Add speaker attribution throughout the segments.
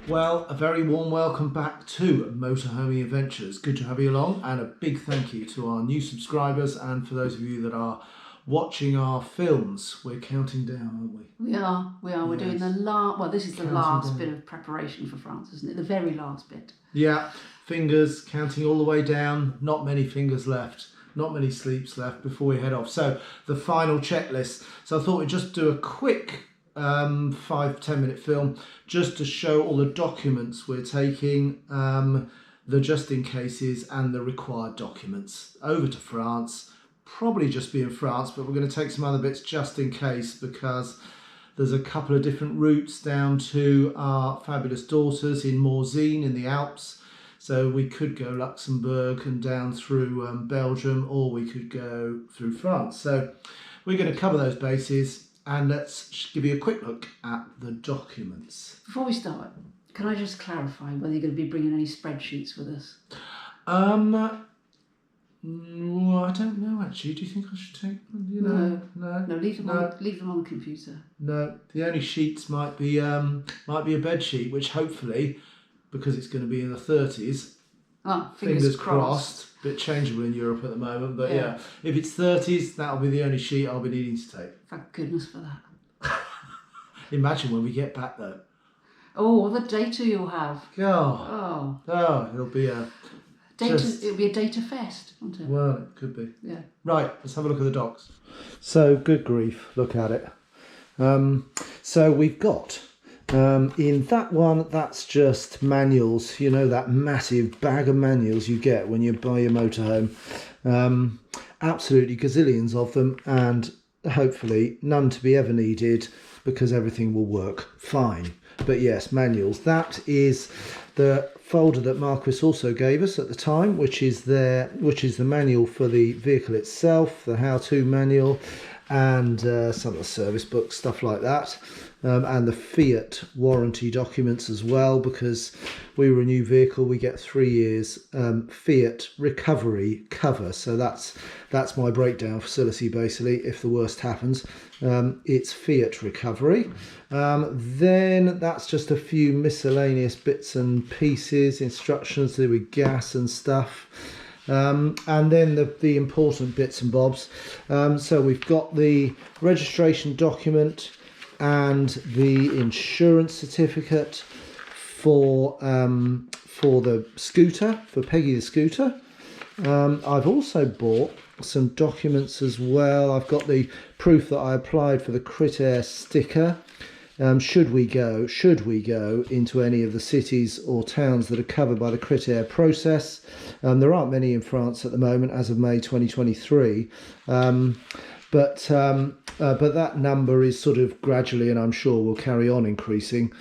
Speaker 1: Well, a very warm welcome back to Motorhoming Adventures. Good to have you along, and a big thank you to our new subscribers and for those of you that are watching our films. We're counting down, aren't we?
Speaker 2: We are. We're doing the last, well, this is the last bit of preparation for France, isn't it? The very last bit.
Speaker 1: Yeah, fingers, counting all the way down, not many fingers left. Not many sleeps left before we head off. So the final checklist. So I thought we'd just do a quick 5-10 minute film just to show all the documents we're taking, the just in cases and the required documents over to France. Probably just be in France, but we're going to take some other bits just in case because there's a couple of different routes down to our fabulous daughters in Morzine in the Alps. So we could go Luxembourg and down through Belgium, or we could go through France. So we're going to cover those bases, and let's give you a quick look at the documents.
Speaker 2: Before we start, can I just clarify whether you're going to be bringing any spreadsheets with us?
Speaker 1: I don't know actually. Do you think I should take one?
Speaker 2: No, leave them on the computer.
Speaker 1: No, the only sheets might be a bed sheet, which hopefully, because it's going to be in the 30s, fingers crossed. A bit changeable in Europe at the moment, but yeah, if it's 30s, that'll be the only sheet I'll be needing to take.
Speaker 2: Thank goodness for that.
Speaker 1: Imagine when we get back though.
Speaker 2: Oh, the data you'll have.
Speaker 1: Oh, it'll be a
Speaker 2: it'll be a data fest, won't it?
Speaker 1: Well, it could be.
Speaker 2: Yeah.
Speaker 1: Right, let's have a look at the docs. So, good grief, look at it. So we've got in that one, that's just manuals, you know, that massive bag of manuals you get when you buy your motorhome. Absolutely gazillions of them, and hopefully none to be ever needed because everything will work fine. But yes, manuals. That is the folder that Marquis also gave us at the time, which is the manual for the vehicle itself, the how-to manual, and some of the service books, stuff like that, and the Fiat warranty documents as well, because we were a new vehicle, we get 3 years Fiat recovery cover. So that's my breakdown facility basically. If the worst happens, it's Fiat recovery. Then that's just a few miscellaneous bits and pieces, instructions to do with gas and stuff. And then the important bits and bobs. So we've got the registration document and the insurance certificate for the scooter, for Peggy the scooter. I've also bought some documents as well. I've got the proof that I applied for the Crit Air sticker. Should we go into any of the cities or towns that are covered by the Crit Air process. There aren't many in France at the moment as of May 2023, but that number is sort of gradually, and I'm sure will carry on increasing.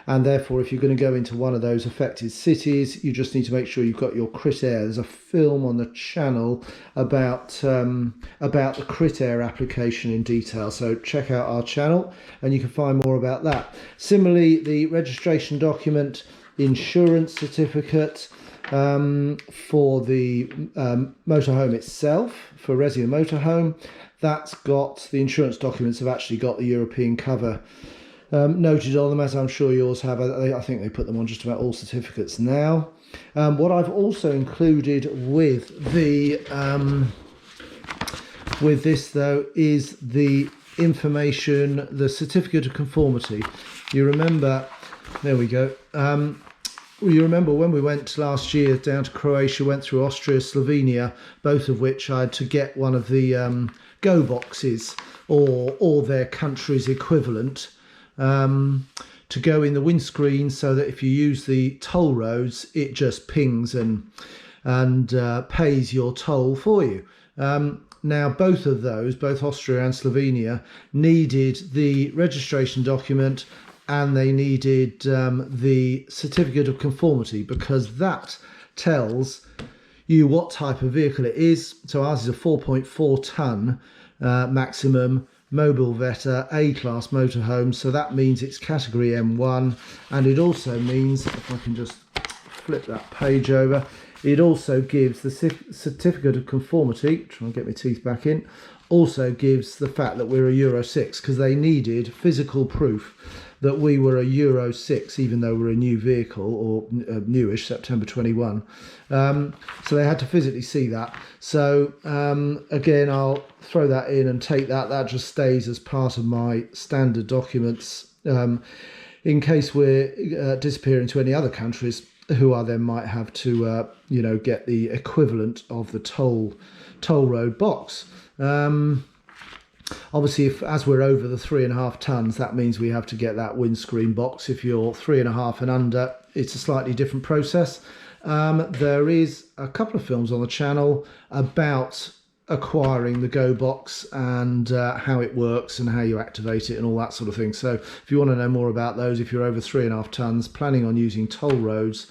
Speaker 1: And therefore, if you're going to go into one of those affected cities, you just need to make sure you've got your Crit Air. There's a film on the channel about the Crit Air application in detail. So check out our channel and you can find more about that. Similarly, the registration document, insurance certificate for the motorhome itself, for Resi the motorhome, that's got, the insurance documents have actually got the European cover noted on them, as I'm sure yours have. I think they put them on just about all certificates now. What I've also included with this though is the information, the certificate of conformity. You remember, there we go. You remember when we went last year down to Croatia, went through Austria, Slovenia, both of which I had to get one of the go boxes or their country's equivalent to go in the windscreen, so that if you use the toll roads, it just pings and pays your toll for you. Now, both of those, both Austria and Slovenia, needed the registration document and they needed the certificate of conformity, because that tells you what type of vehicle it is. So ours is a 4.4 tonne maximum Mobilvetta A-class motorhome, so that means it's category M1, and it also means, if I can just flip that page over, it also gives the certificate of conformity, try and get my teeth back in, also gives the fact that we're a Euro 6, because they needed physical proof that we were a Euro 6, even though we're a new vehicle, or newish, September 21. So they had to physically see that. So again, I'll throw that in and take that. That just stays as part of my standard documents in case we're disappearing to any other countries, who I then might have to, get the equivalent of the toll road box. Obviously, as we're over the 3.5 tons, that means we have to get that windscreen box. If you're 3.5 and under, it's a slightly different process. There is a couple of films on the channel about acquiring the Go box and how it works and how you activate it and all that sort of thing. So if you want to know more about those, if you're over 3.5 tons, planning on using toll roads,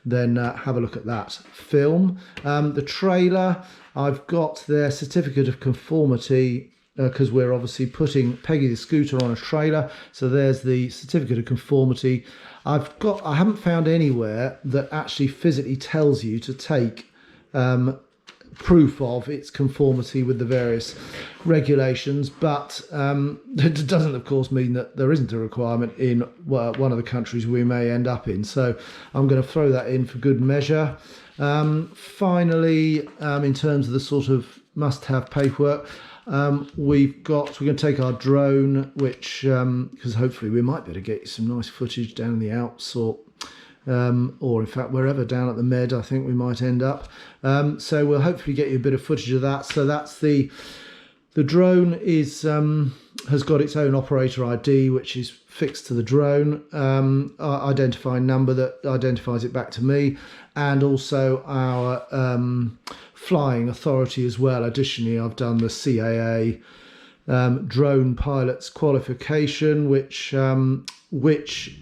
Speaker 1: then have a look at that film. The trailer, I've got their certificate of conformity, because we're obviously putting Peggy the scooter on a trailer. So there's the certificate of conformity. I haven't found anywhere that actually physically tells you to take proof of its conformity with the various regulations, but it doesn't of course mean that there isn't a requirement in one of the countries we may end up in. So I'm going to throw that in for good measure. Finally, in terms of the sort of must-have paperwork, we're going to take our drone, which because hopefully we might be able to get you some nice footage down in the Alps, or in fact wherever down at the Med I think we might end up. So we'll hopefully get you a bit of footage of that. So that's the drone is has got its own operator ID, which is fixed to the drone, identifying number that identifies it back to me, and also our flying authority as well. Additionally, I've done the CAA drone pilot's qualification, which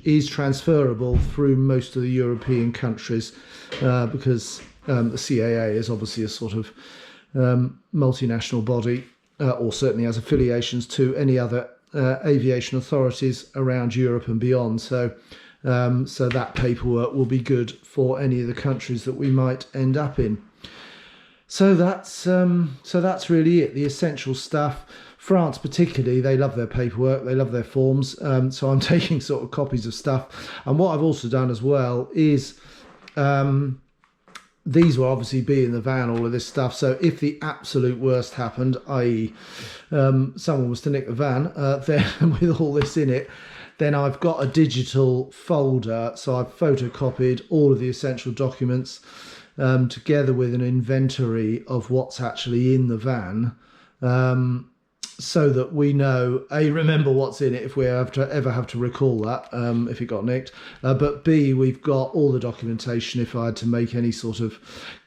Speaker 1: is transferable through most of the European countries, because the CAA is obviously a sort of multinational body, or certainly has affiliations to any other aviation authorities around Europe and beyond. So that paperwork will be good for any of the countries that we might end up in. So that's really it, the essential stuff. France particularly, they love their paperwork, they love their forms. So I'm taking sort of copies of stuff. And what I've also done as well is these will obviously be in the van, all of this stuff. So if the absolute worst happened, i.e. someone was to nick the van, then with all this in it, then I've got a digital folder. So I've photocopied all of the essential documents together with an inventory of what's actually in the van, so that we know, A, remember what's in it if we ever have to recall that, if it got nicked, but B, we've got all the documentation if I had to make any sort of,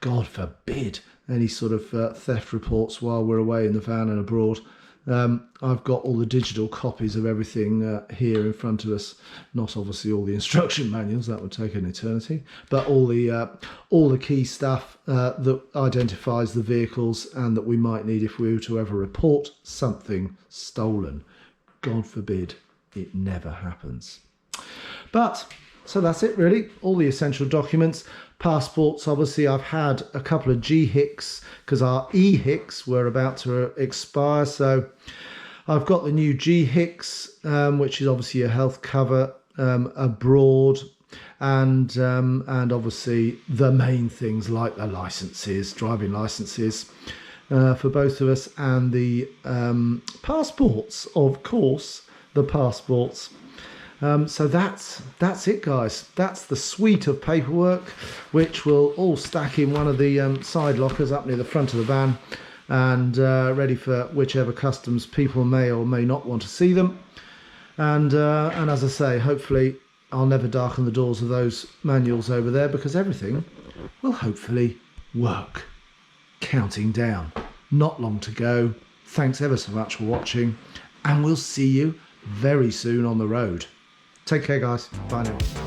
Speaker 1: God forbid, any sort of theft reports while we're away in the van and abroad. I've got all the digital copies of everything here in front of us. Not obviously all the instruction manuals, that would take an eternity, but all the key stuff that identifies the vehicles and that we might need if we were to ever report something stolen. God forbid it never happens. But so that's it really, all the essential documents. Passports, obviously I've had a couple of GHICs because our EHICs were about to expire. So I've got the new GHICs, which is obviously a health cover abroad, and obviously the main things like the licenses, driving licenses for both of us, and the passports, of course, the passports. So that's it, guys. That's the suite of paperwork, which will all stack in one of the side lockers up near the front of the van, and ready for whichever customs people may or may not want to see them. And as I say, hopefully I'll never darken the doors of those manuals over there, because everything will hopefully work. Counting down, not long to go. Thanks ever so much for watching, and we'll see you very soon on the road. Take care, guys. Bye now.